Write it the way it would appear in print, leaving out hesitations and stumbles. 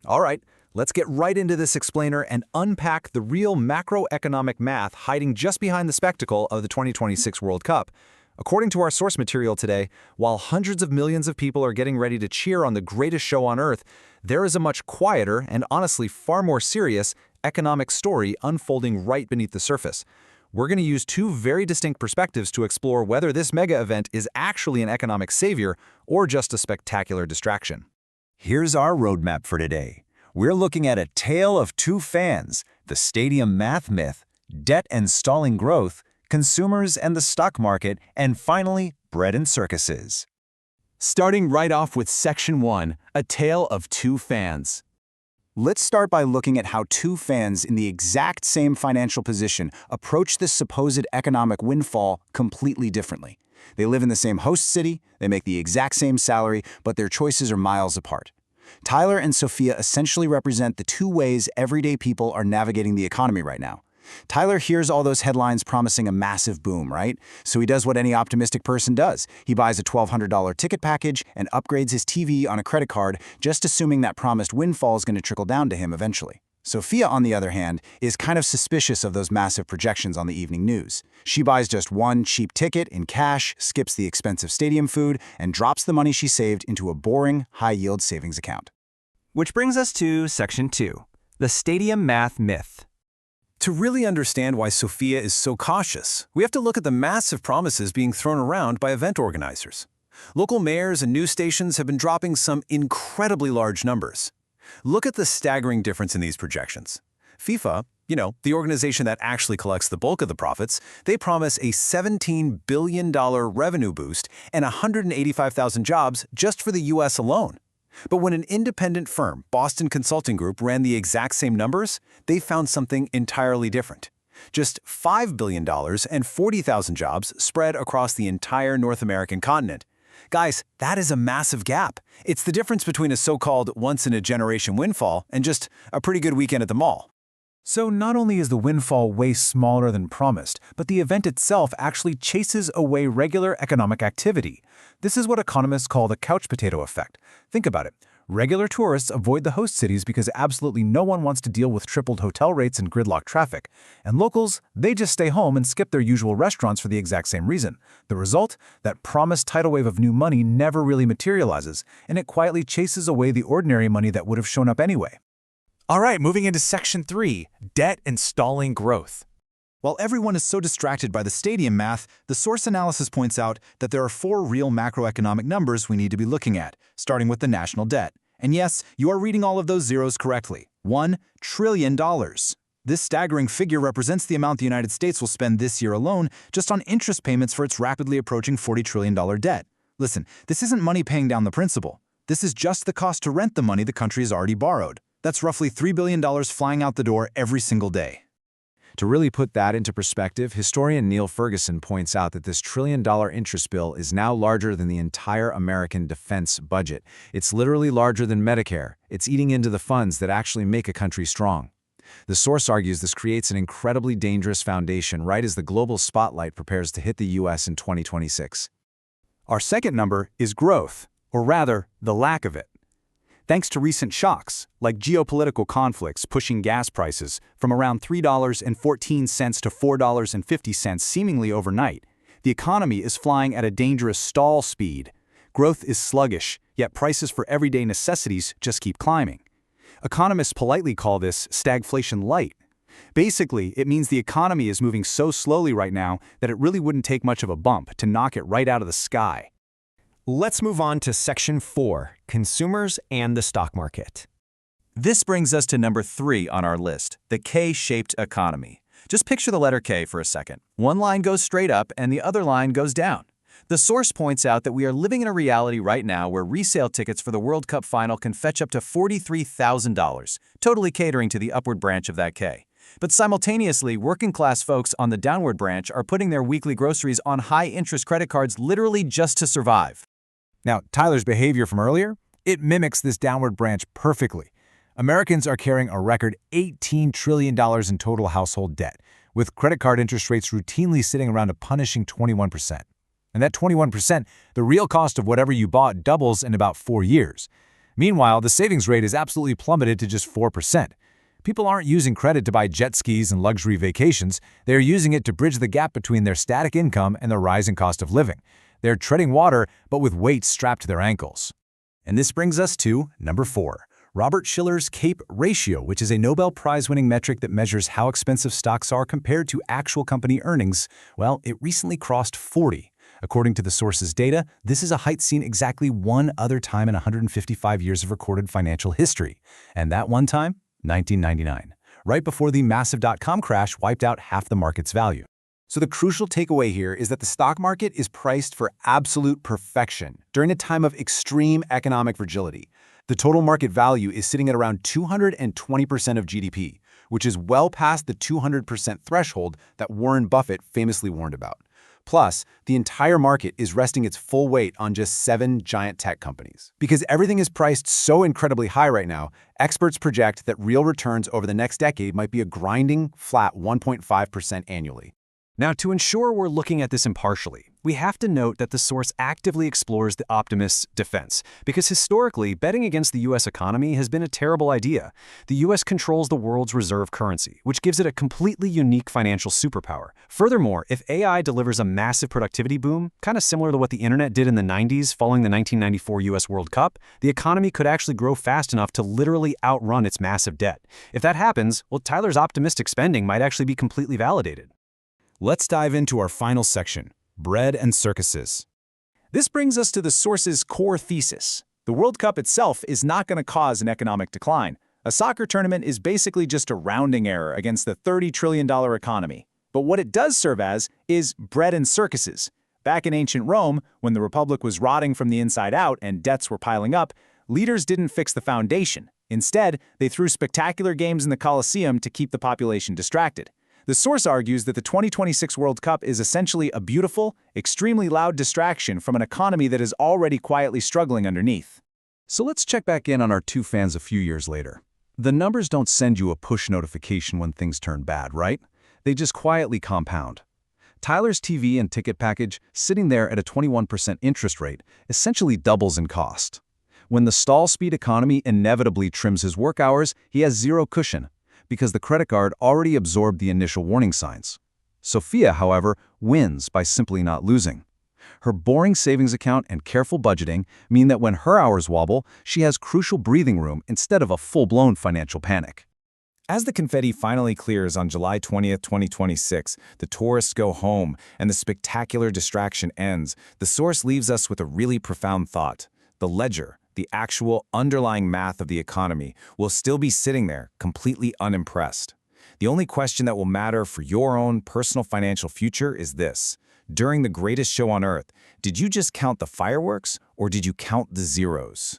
All right, let's get right into this explainer and unpack the real macroeconomic math hiding just behind the spectacle of the 2026 World Cup. According to our source material today, while hundreds of millions of people are getting ready to cheer on the greatest show on earth, there is a much quieter and honestly far more serious economic story unfolding right beneath the surface. We're going to use two very distinct perspectives to explore whether this mega event is actually an economic savior or just a spectacular distraction. Here's our roadmap for today. We're looking at a tale of two fans, the stadium math myth, debt and stalling growth, consumers and the stock market, and finally, bread and circuses. Starting right off with Section 1, a tale of two fans. Let's start by looking at how two fans in the exact same financial position approach this supposed economic windfall completely differently. They live in the same host city, they make the exact same salary, but their choices are miles apart. Tyler and Sophia essentially represent the two ways everyday people are navigating the economy right now. Tyler hears all those headlines promising a massive boom, right? So he does what any optimistic person does. He buys a $1,200 ticket package and upgrades his TV on a credit card, just assuming that promised windfall is going to trickle down to him eventually. Sophia, on the other hand, is kind of suspicious of those massive projections on the evening news. She buys just one cheap ticket in cash, skips the expensive stadium food, and drops the money she saved into a boring, high-yield savings account. Which brings us to Section 2, the stadium math myth. To really understand why Sophia is so cautious, we have to look at the massive promises being thrown around by event organizers. Local mayors and news stations have been dropping some incredibly large numbers. Look at the staggering difference in these projections. FIFA, the organization that actually collects the bulk of the profits, they promise a $17 billion revenue boost and 185,000 jobs just for the US alone. But when an independent firm, Boston Consulting Group, ran the exact same numbers, they found something entirely different. Just $5 billion and 40,000 jobs spread across the entire North American continent. Guys, that is a massive gap. It's the difference between a so-called once-in-a-generation windfall and just a pretty good weekend at the mall. So not only is the windfall way smaller than promised, but the event itself actually chases away regular economic activity. This is what economists call the couch potato effect. Think about it. Regular tourists avoid the host cities because absolutely no one wants to deal with tripled hotel rates and gridlock traffic. And locals, they just stay home and skip their usual restaurants for the exact same reason. The result? That promised tidal wave of new money never really materializes, and it quietly chases away the ordinary money that would have shown up anyway. All right, moving into Section 3, debt and stalling growth. While everyone is so distracted by the stadium math, the source analysis points out that there are four real macroeconomic numbers we need to be looking at, starting with the national debt. And yes, you are reading all of those zeros correctly. $1 trillion. This staggering figure represents the amount the United States will spend this year alone just on interest payments for its rapidly approaching $40 trillion debt. Listen, this isn't money paying down the principal. This is just the cost to rent the money the country has already borrowed. That's roughly $3 billion flying out the door every single day. To really put that into perspective, historian Neil Ferguson points out that this trillion-dollar interest bill is now larger than the entire American defense budget. It's literally larger than Medicare. It's eating into the funds that actually make a country strong. The source argues this creates an incredibly dangerous foundation right as the global spotlight prepares to hit the U.S. in 2026. Our second number is growth, or rather, the lack of it. Thanks to recent shocks, like geopolitical conflicts pushing gas prices from around $3.14 to $4.50 seemingly overnight, the economy is flying at a dangerous stall speed. Growth is sluggish, yet prices for everyday necessities just keep climbing. Economists politely call this stagflation light. Basically, it means the economy is moving so slowly right now that it really wouldn't take much of a bump to knock it right out of the sky. Let's move on to Section 4, consumers and the stock market. This brings us to number 3 on our list, the K-shaped economy. Just picture the letter K for a second. One line goes straight up and the other line goes down. The source points out that we are living in a reality right now where resale tickets for the World Cup final can fetch up to $43,000, totally catering to the upward branch of that K. But simultaneously, working-class folks on the downward branch are putting their weekly groceries on high-interest credit cards literally just to survive. Now, Tyler's behavior from earlier, it mimics this downward branch perfectly. Americans are carrying a record $18 trillion in total household debt, with credit card interest rates routinely sitting around a punishing 21%. And that 21%, the real cost of whatever you bought doubles in about 4 years. Meanwhile, the savings rate is absolutely plummeted to just 4%. People aren't using credit to buy jet skis and luxury vacations. They're using it to bridge the gap between their static income and the rising cost of living. They're treading water, but with weights strapped to their ankles. And this brings us to number 4, Robert Shiller's CAPE ratio, which is a Nobel Prize-winning metric that measures how expensive stocks are compared to actual company earnings. Well, it recently crossed 40. According to the source's data, this is a height seen exactly one other time in 155 years of recorded financial history. And that one time? 1999, right before the massive dot-com crash wiped out half the market's value. So the crucial takeaway here is that the stock market is priced for absolute perfection during a time of extreme economic fragility. The total market value is sitting at around 220% of GDP, which is well past the 200% threshold that Warren Buffett famously warned about. Plus, the entire market is resting its full weight on just 7 giant tech companies. Because everything is priced so incredibly high right now, experts project that real returns over the next decade might be a grinding, flat 1.5% annually. Now, to ensure we're looking at this impartially, we have to note that the source actively explores the optimist's defense, because historically, betting against the U.S. economy has been a terrible idea. The U.S. controls the world's reserve currency, which gives it a completely unique financial superpower. Furthermore, if AI delivers a massive productivity boom, kind of similar to what the internet did in the 90s following the 1994 U.S. World Cup, the economy could actually grow fast enough to literally outrun its massive debt. If that happens, well, Tyler's optimistic spending might actually be completely validated. Let's dive into our final section, bread and circuses. This brings us to the source's core thesis. The World Cup itself is not going to cause an economic decline. A soccer tournament is basically just a rounding error against the $30 trillion economy. But what it does serve as is bread and circuses. Back in ancient Rome, when the Republic was rotting from the inside out and debts were piling up, leaders didn't fix the foundation. Instead, they threw spectacular games in the Colosseum to keep the population distracted. The source argues that the 2026 World Cup is essentially a beautiful, extremely loud distraction from an economy that is already quietly struggling underneath. So let's check back in on our 2 fans a few years later. The numbers don't send you a push notification when things turn bad, right? They just quietly compound. Tyler's TV and ticket package, sitting there at a 21% interest rate, essentially doubles in cost. When the stall speed economy inevitably trims his work hours, he has zero cushion, because the credit card already absorbed the initial warning signs. Sophia, however, wins by simply not losing. Her boring savings account and careful budgeting mean that when her hours wobble, she has crucial breathing room instead of a full-blown financial panic. As the confetti finally clears on July 20th, 2026, the tourists go home and the spectacular distraction ends, the source leaves us with a really profound thought. The ledger, the actual underlying math of the economy, will still be sitting there, completely unimpressed. The only question that will matter for your own personal financial future is this. During the greatest show on earth, did you just count the fireworks or did you count the zeros?